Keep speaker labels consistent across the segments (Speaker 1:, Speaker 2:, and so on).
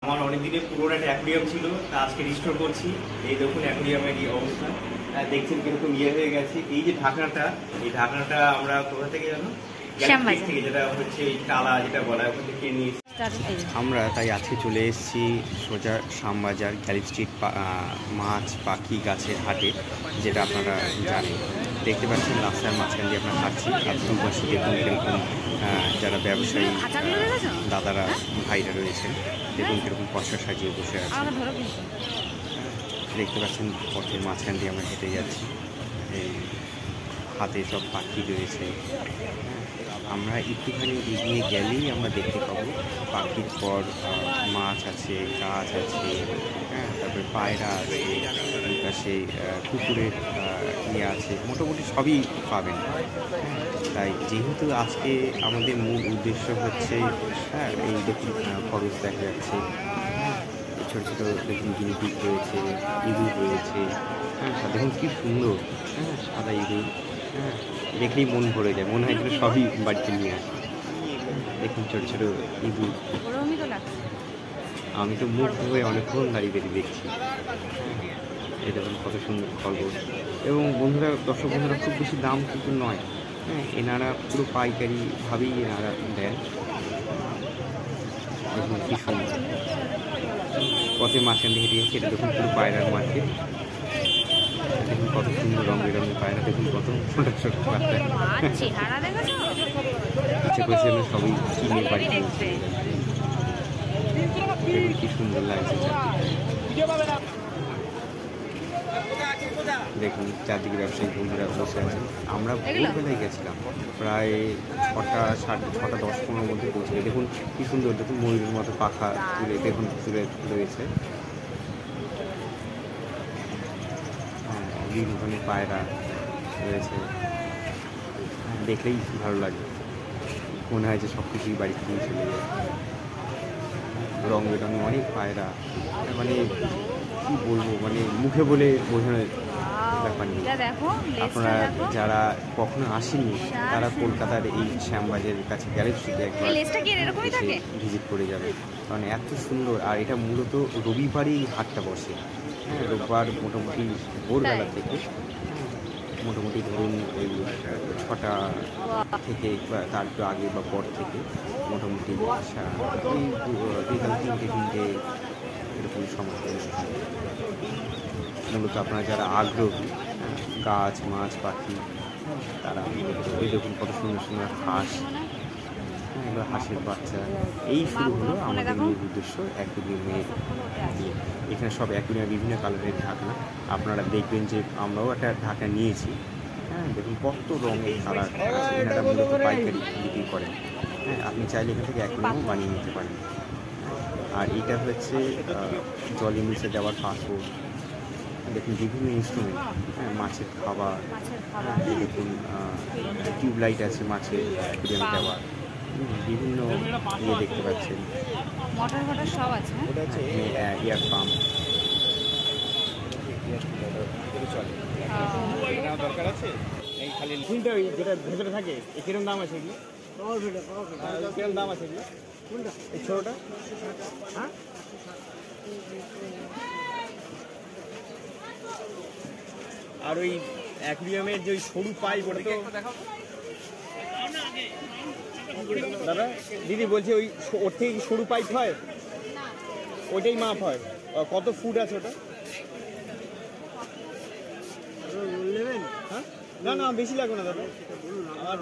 Speaker 1: আমার অনেক দিনের পুরোনো একটা অ্যাকুরিয়াম ছিল, তা আজকে রিস্টোর করছি। এই দেখুন অ্যাকুরিয়ামের এই অবস্থা, দেখছেন কিরকম হয়ে গেছে। এই যে ঢাকনাটা, এই ঢাকনাটা আমরা কোথা থেকে জানো, গ্যালাক্সি থেকে, যেটা হচ্ছে টালা যেটা বলা, ওখান থেকে নিয়ে আমরা। তাই আজকে চলে এসেছি সোজা শ্যামবাজার গ্যালিপ স্ট্রিট মাছ পাখি গাছের হাটে, যেটা আপনারা জানেন। দেখতে পাচ্ছেন রাস্তার মাঝখান দিয়ে আপনার হাঁটছি। আর দুপাশে দেখুন কিরকম যারা ব্যবসায়ী দাদারা ভাইরা রয়েছেন, দেখুন কিরকম পয়সা সাজিয়ে বসে আছে। দেখতে পাচ্ছেন পথের মাঝখান দিয়ে আমরা হেঁটে যাচ্ছি। এই হাতে সব পাখি রয়েছে। আমরা একটুখানি এগিয়ে গেলেই আমরা দেখতে পাবো পাখির পর মাছ আছে, গাছ আছে, তারপরে পায়রা আছে, পাশে কুকুরের ইয়ে আছে, মোটামুটি সবই পাবেন। তাই যেহেতু আজকে আমাদের মূল উদ্দেশ্য হচ্ছে, এই দেখুন খরচ দেখা যাচ্ছে, ছোটো ছোটো দেখুন গিনিপিগ রয়েছে, ইঁদুর রয়েছে, দেখুন কি সুন্দর, সাদা ইঁদুর, দেখলেই মন ভরে যায়, মনে হয় যেন সবই বাড়িতে নিয়ে আসে। দেখুন ছোটো ছোটো ইঁদুর, আমি তো মুগ্ধ হয়ে অনেকক্ষণ দাঁড়িয়ে দাঁড়িয়ে দেখছি। এই দেখুন কত সুন্দর খরগোশ। এবং বন্ধুরা, দর্শক বন্ধুরা, খুব বেশি দাম কিন্তু নয়, এনারা পুরো পাইকারিভাবেই এনারা দেন। দেখুন কি সুন্দর, পথে মাঝখান থেকে দিয়েছে। এটা দেখুন পুরো পায়রার মার্কেট। দেখুন কত সুন্দর রঙ বেরঙের পায়রা, দেখুন কত ছোটো ছোটো বাচ্চা, ইচ্ছে করছে সবই কিনে বাড়ি। দেখুন কি সুন্দর লাগছে। দেখুন চারদিকে ব্যবসায়ী বন্ধুরা বসে আছেন। আমরা ভোরবেলায় গেছিলাম, প্রায় 6:10-15 মধ্যে পৌঁছে। দেখুন কি সুন্দর, দেখুন ময়ূরের মতো পাখা তুলে, দেখুন তুলে রয়েছে। বিভিন্ন ধরনের পায়রা রয়েছে, দেখলেই ভালো লাগে, মনে হয় যে সব কিছুই বাড়িতে নিয়ে চলে যায়। রঙ বেরঙে অনেক পায়রা, মানে কি বলবো, মানে মুখে বলে বোঝানোর ব্যাপার নেই। আপনারা যারা কখনো আসেননি, তারা কলকাতার এই শ্যামবাজারের কাছে গ্যালিপ স্ট্রিটে একবার ভিজিট করে যাবে, কারণ এত সুন্দর। আর এটা মূলত রবিবারই হাটটা বসে, রোববার মোটামুটি ভোরবেলা থেকে, মোটামুটি ধরুন ওই 6টা থেকে বা তার একটু আগে বা পর থেকে মোটামুটি ওই বিকাল 3টে এরকম সময়। মূলত আপনারা যারা আগ্রহী গাছ মাছ পাখি, তারা ওই দেখুন কত সুন্দর সুন্দর হাঁস, এগুলো হাঁসের বাচ্চা। এই শুরু হলো আমাদের মূল উদ্দেশ্য অ্যাকুরিয়ামের। এখানে সব অ্যাকুরিয়ামে বিভিন্ন কালারের ঢাকনা, আপনারা দেখবেন যে আমরাও একটা ঢাকনা নিয়েছি। দেখুন কত রঙের কালার, এনারা মূলত পাইকারি বিক্রি করেন। আপনি চাইলে এখান থেকে অ্যাকুরিয়ামও বানিয়ে নিতে পারেন। আর এটা হচ্ছে জলের নিচে দেওয়ার পাথর, দেখুন বিভিন্ন ইনস্ট্রুমেন্ট, মাছের খাবার, দেখুন টিউবলাইট আছে মাছের অ্যাকুরিয়ামে দেওয়ার, বিভিন্ন ইয়ে দেখতে পাচ্ছেন,
Speaker 2: মোটর ফটর সব আছে।
Speaker 1: এয়ার পাম্প দরকার আছে। এই খালি তিনটা যেটা ভেতরে থাকে, কিরকম দাম আছে এগুলো? কিরকম দাম আছে এগুলো? এই ছোটোটা, আর ওই অ্যাকুরিয়ামের যে সরু পাইপ, ওটা তো দাদা দিদি বলছি, ওর থেকে সরু পাইপ হয়, ওইটাই মাপ হয়। কত ফুট আছে ওটা? হ্যাঁ, না না বেশি লাগবে না দাদা, আমার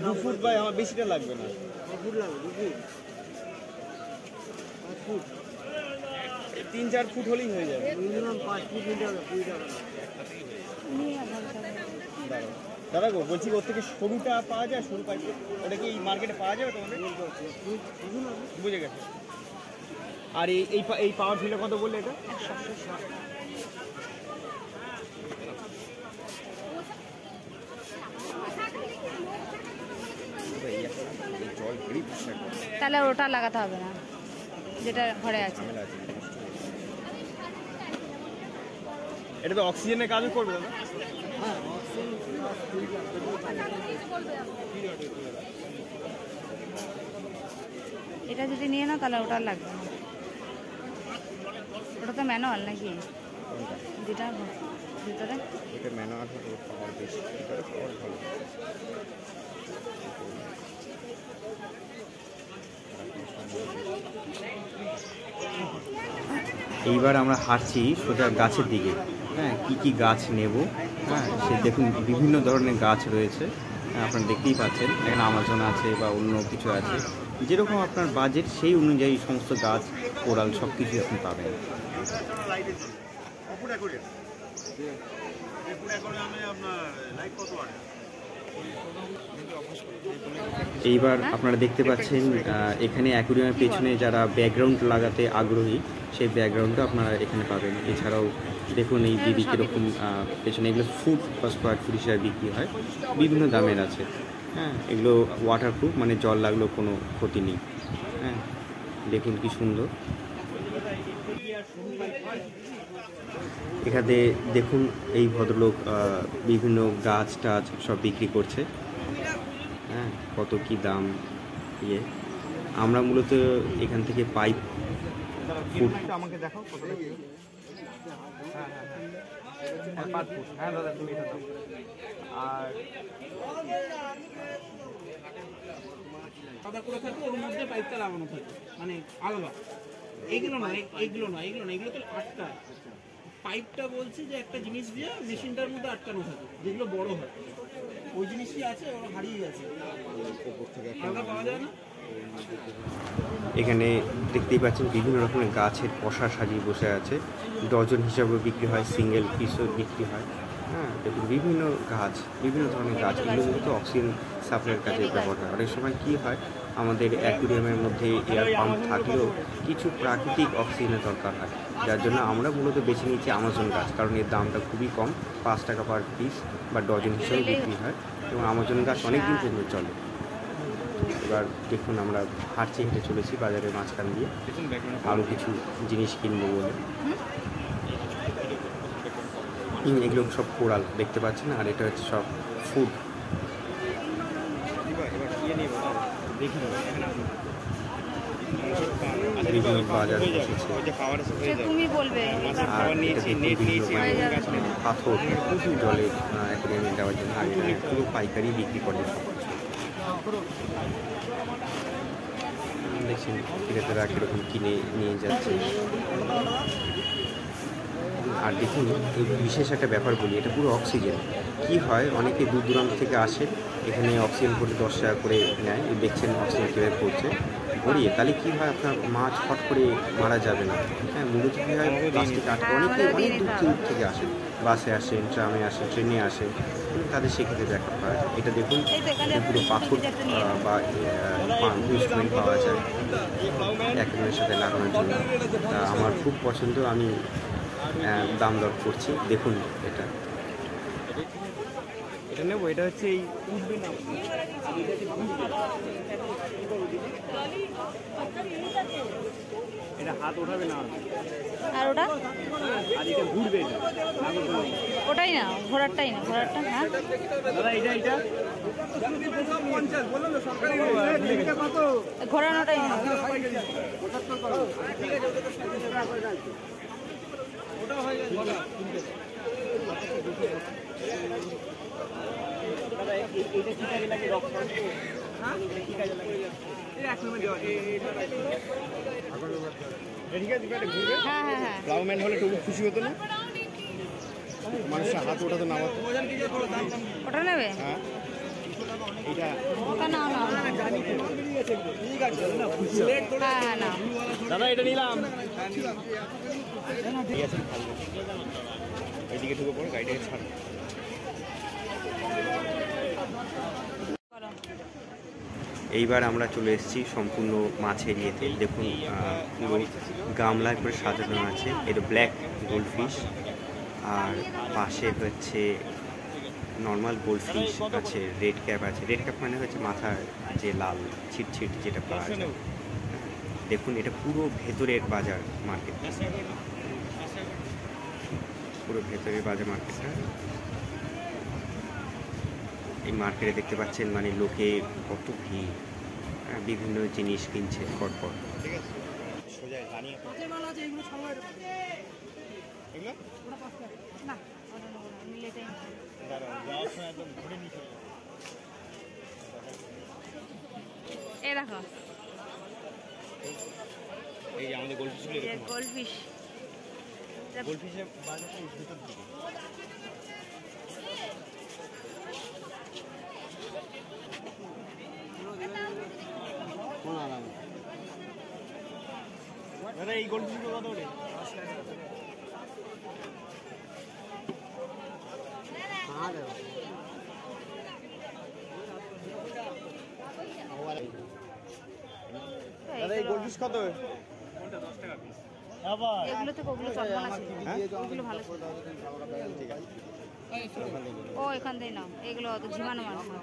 Speaker 1: 2 ফুট বা আমার বেশিটা লাগবে না। 3-4 ফুট হলেই হয়ে যাবে। 5 ফুট দাদা গো, বলছি ওর থেকে সরুটা পাওয়া যায়, সরু পাইপ, ওটা কি মার্কেটে পাওয়া যাবে তোমাদের? বুঝে গেছে। আর এই পাওয়ার ছিল কত বললে এটা?
Speaker 2: তাহলে ওটা লাগাতে হবে না, যেটা ঘরে আছে।
Speaker 1: এটা তো অক্সিজেনের কাজও করবে দাদা।
Speaker 2: এটা যদি নিয়ে না তাহলে ওটা লাগবে না। ওটা তো ম্যানুয়াল নাকি? যেটা ভিতরে
Speaker 1: এটা ম্যানুয়াল হলে পাওয়ার বেশি, ভিতরে পাওয়ার ভালো। এইবার আমরা হাঁটছি সোজা গাছের দিকে। হ্যাঁ, কী কী গাছ নেব। হ্যাঁ, সে দেখুন বিভিন্ন ধরনের গাছ রয়েছে। হ্যাঁ, আপনারা দেখতেই পাচ্ছেন, এখানে আমাজন আছে বা অন্য কিছু আছে। যেরকম আপনার বাজেট সেই অনুযায়ী সমস্ত গাছ, কোরাল সব কিছুই আপনি পাবেন। এইবার আপনারা দেখতে পাচ্ছেন এখানে অ্যাকুরিয়ামের পেছনে যারা ব্যাকগ্রাউন্ড লাগাতে আগ্রহী সেই ব্যাকগ্রাউন্ডটা আপনারা এখানে পাবেন। এছাড়াও দেখুন এই দিদি কীরকম পেছনে এগুলো ফুট বা স্কোয়ার ফুট হিসাবে বিক্রি হয়, বিভিন্ন দামের আছে। হ্যাঁ, এগুলো ওয়াটারপ্রুফ, মানে জল লাগলেও কোনো ক্ষতি নেই। হ্যাঁ, দেখুন কি সুন্দর। এখানে দেখুন এই ভদ্রলোক বিভিন্ন গাছ টাছ সব বিক্রি করছে। হ্যাঁ, কত কি দাম ইয়ে। আমরা মূলত এখান থেকে পাইপ ফুট আমাকে দেখাও কতটা কি। হ্যাঁ, 5 ফুট। হ্যাঁ দাদা, তুমি এটা দাও। আর
Speaker 3: সাদা করে থাকে, ওর মধ্যে পাইপটা লাগানো থাকে, মানে আলাদা। এইগুলো না, এইগুলো না, এইগুলো না, এগুলো তো আটকায়। পাইপটা বলছি যে একটা জিনিস দিয়ে মেশিনটার মধ্যে আটকানো থাকে, যেগুলো বড় হয়। ওই জিনিসটি আছে, ওরা হারিয়ে গেছে, আলাদা পাওয়া যায় না।
Speaker 1: এখানে দেখতেই পাচ্ছেন বিভিন্ন রকমের গাছের পশা সাজিয়ে বসে আছে। ডজন হিসাবে বিক্রি হয়, সিঙ্গেল পিসও বিক্রি হয়। হ্যাঁ, দেখুন বিভিন্ন গাছ, বিভিন্ন ধরনের গাছ, এগুলো মূলত অক্সিজেন সাপ্লাইয়ের কাজে ব্যবহার হয়। অনেক সময় কী হয়, আমাদের অ্যাকুরিয়ামের মধ্যে এয়ার পাম্প থাকলেও কিছু প্রাকৃতিক অক্সিজেনের দরকার হয়, যার জন্য আমরা মূলত বেছে নিয়েছি আমাজন গাছ, কারণ এর দামটা খুবই কম, 5 টাকা পার পিস বা ডজন হিসেবে বিক্রি হয়, এবং আমাজন গাছ অনেক দিন পর্যন্ত চলে। এবার দেখুন আমরা হাঁটছি, হেঁটে চলেছি বাজারের মাঝখান দিয়ে আরও কিছু জিনিস কিনবো বলে। এগুলো সব কোরাল দেখতে পাচ্ছেন, আর এটা হচ্ছে সব ফুড। বিভিন্ন বাজার বসেছে,
Speaker 2: তুমি বলবে।
Speaker 1: আর এটা পাথর জলে অ্যাকুরিয়ামে দেওয়ার জন্য, আর এখানে পুরো পাইকারি বিক্রি করে সব। দেখছেন ক্রেতারা কীরকম কিনে নিয়ে যাচ্ছে। আর দেখুন বিশেষ একটা ব্যাপার বলি, এটা পুরো অক্সিজেন। কি হয়, অনেকে দূর দূরান্ত থেকে আসে, এখানে অক্সিজেন করে 10 টাকা করে নেয়। দেখছেন অক্সিজেন কীভাবে করছে ভরিয়ে, তাহলে কী হয়, আপনার মাছ ফট করে মারা যাবে না। হ্যাঁ, মূলত কী হয়, প্লাস্টিক আটকে অনেকে অনেক দূর থেকে আসে, বাসে আসেন, ট্রামে আসে, ট্রেনে আসে, তাদের সেক্ষেত্রে ব্যাকআপ করা যায়। এটা দেখুন পুরো পাথর বা ইনস্ট্রুমেন্ট পাওয়া যায় অ্যাকুরিয়ামের সাথে লাগানোর জন্য। তা আমার খুব পছন্দ, আমি দাম দর করছি। দেখুন এটা নেবো, এটা হচ্ছে এই এটা হাত ওঠাবে না,
Speaker 2: আর ওটা
Speaker 1: আর এটা ঘুরবে,
Speaker 2: ওটাই না, ঘোড়ারটাই না, ঘোড়ারটা। হ্যাঁ
Speaker 1: দাদা, এটা
Speaker 2: ঘোড়ানোটাই না। হ্যাঁ হ্যাঁ হ্যাঁ,
Speaker 1: প্লাউম্যান হলে একটু খুশি হতো না, মানুষের হাত ওঠাতো না।
Speaker 2: ওটা নেবে?
Speaker 1: হ্যাঁ, এইটা
Speaker 2: ওটা না না, হ্যাঁ না
Speaker 1: দাদা, এটা নিলাম। ঠিক আছে, এইদিকে ঢুকে পড়ো, গাড়িটাকে ছাড়ো। এইবার আমরা চলে এসেছি সম্পূর্ণ মাছের ইয়েতে। দেখুন পুরো গামলায় করে সাজানো আছে, এটা ব্ল্যাক গোল্ডফিশ, আর পাশে হচ্ছে নর্মাল গোল্ডফিশ আছে, রেড ক্যাপ আছে। রেড ক্যাপ মানে হচ্ছে মাথার যে লাল ছিট যেটা পাওয়া যায়। দেখুন এটা পুরো ভেতরের বাজার মার্কেট, পুরো ভেতরের বাজার মার্কেটটা। এই মার্কেটে দেখতে পাচ্ছেন মানে লোকে কত ভিড়। বিভিন্ন জিনিস কিনছে পরপর।
Speaker 4: ঠিক আছে, সোজা রানিং এগুলো
Speaker 2: না ওটা নেবো না, নিলে এটাই নেবো।
Speaker 4: দাঁড়াও, যাওয়ার সময় একদম ঘুরে নিয়ে চলে যাবো।
Speaker 2: এই দেখো
Speaker 4: এই যে আমাদের গোলফিশগুলো এরকম
Speaker 2: গোল্ডফিশ।
Speaker 4: গোলফিশের বাজারটা এই ভিতর দিকে। দাদা এই গোলফিশগুলো কত করে? দাদা এই গোলফিশ কত?
Speaker 2: এগুলো থেকে ওগুলো চলবে না, ওগুলো ভালো ছিল।
Speaker 4: ঠিক আছে,
Speaker 2: ও এখান থেকে নাও, এগুলো অত ঝিমানো মাছ না।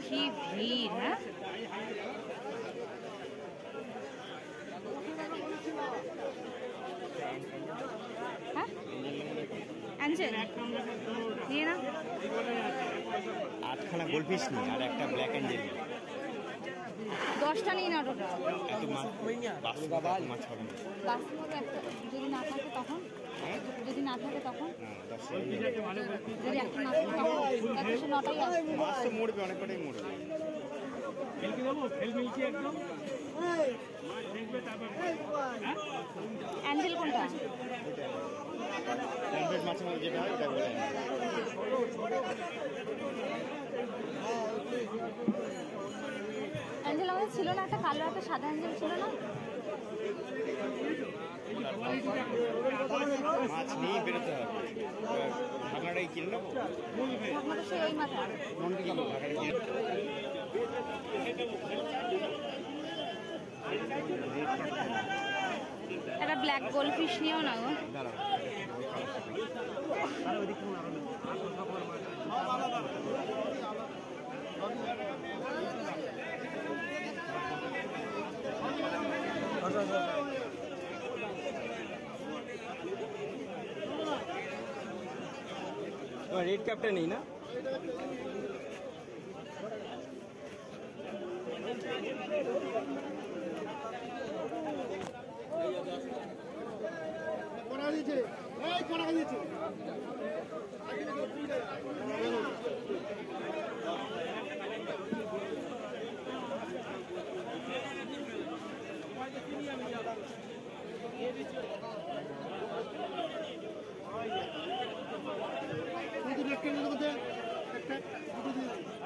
Speaker 2: কি ভিড়! হ্যাঁ হ্যাঁ অ্যাঞ্জেল নিয়ে না,
Speaker 4: 8খানা গোলফিশ নিই আর একটা ব্ল্যাক অ্যাঞ্জেল।
Speaker 2: 10টা নিয়ে না ওটা।
Speaker 4: এত মাছ মাছ হবে না।
Speaker 2: বাসমতি একটা যদি না থাকে তখন, যদি না থাকে তখন, যদি একটা না থাকে তখন তাহলে সে 9টাই আসবে।
Speaker 4: মাছ তো মরবে, অনেক কটাই মরবে।
Speaker 2: অ্যাঞ্জেল কোনটা?
Speaker 4: মাছের মধ্যে যেটা হয় এটা বলে
Speaker 2: অ্যাঞ্জেল আমাদের ছিল না, একটা কালো একটা সাদা অ্যাঞ্জেল ছিল না?
Speaker 4: মাছ নিয়ে বেরোতে হবে। ঢাকনাটাই কিনে নেবো,
Speaker 2: ঢাকনাটা সেই এই মাথা। একটা ব্ল্যাক গোল্ডফিশ নিও না গো।
Speaker 1: রেড ক্যাপটা নেই না?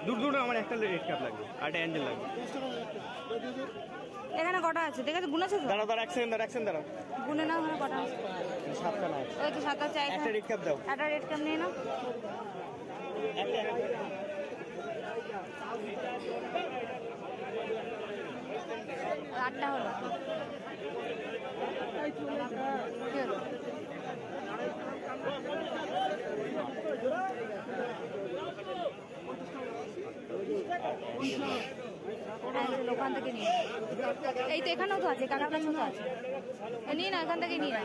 Speaker 1: দুটো আমার একটা রেড ক্যাপ লাগবে আর একটা অ্যাঞ্জেল লাগবে।
Speaker 2: এখানে কটা আছে? ঠিক আছে, গুণ আছে তো?
Speaker 1: দাঁড়াও দাঁড়াও, এক সেকেন্ড দাঁড়াও।
Speaker 2: গুনে নাও, ওখানে কটা আছে?
Speaker 1: 7খানা আছে।
Speaker 2: ওই তো 7 আছে।
Speaker 1: একটা রেড ক্যাপ দাও।
Speaker 2: একটা রেড ক্যাপ নিয়ে নাও। আটটা হলো। কি হলো? ওখান থেকে নিয়ে এই তো এখানেও তো আছে, কাকার কাছেও তো আছে। নিয়ে না, এখান থেকে নিয়ে না।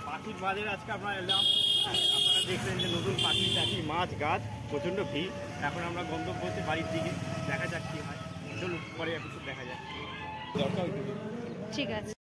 Speaker 4: পাখির বাজারে আজকে আপনারা এলাম। আপনারা দেখলেন যে নতুন পাখি টাখি মাছ গাছ প্রচণ্ড ভিড়। এখন আমরা গন্তব্য হচ্ছে বাড়ির দিকে, দেখা যাক কি হয়। চলুন পরে এপিসোড দেখা যাক। দরকার
Speaker 2: ঠিক আছে।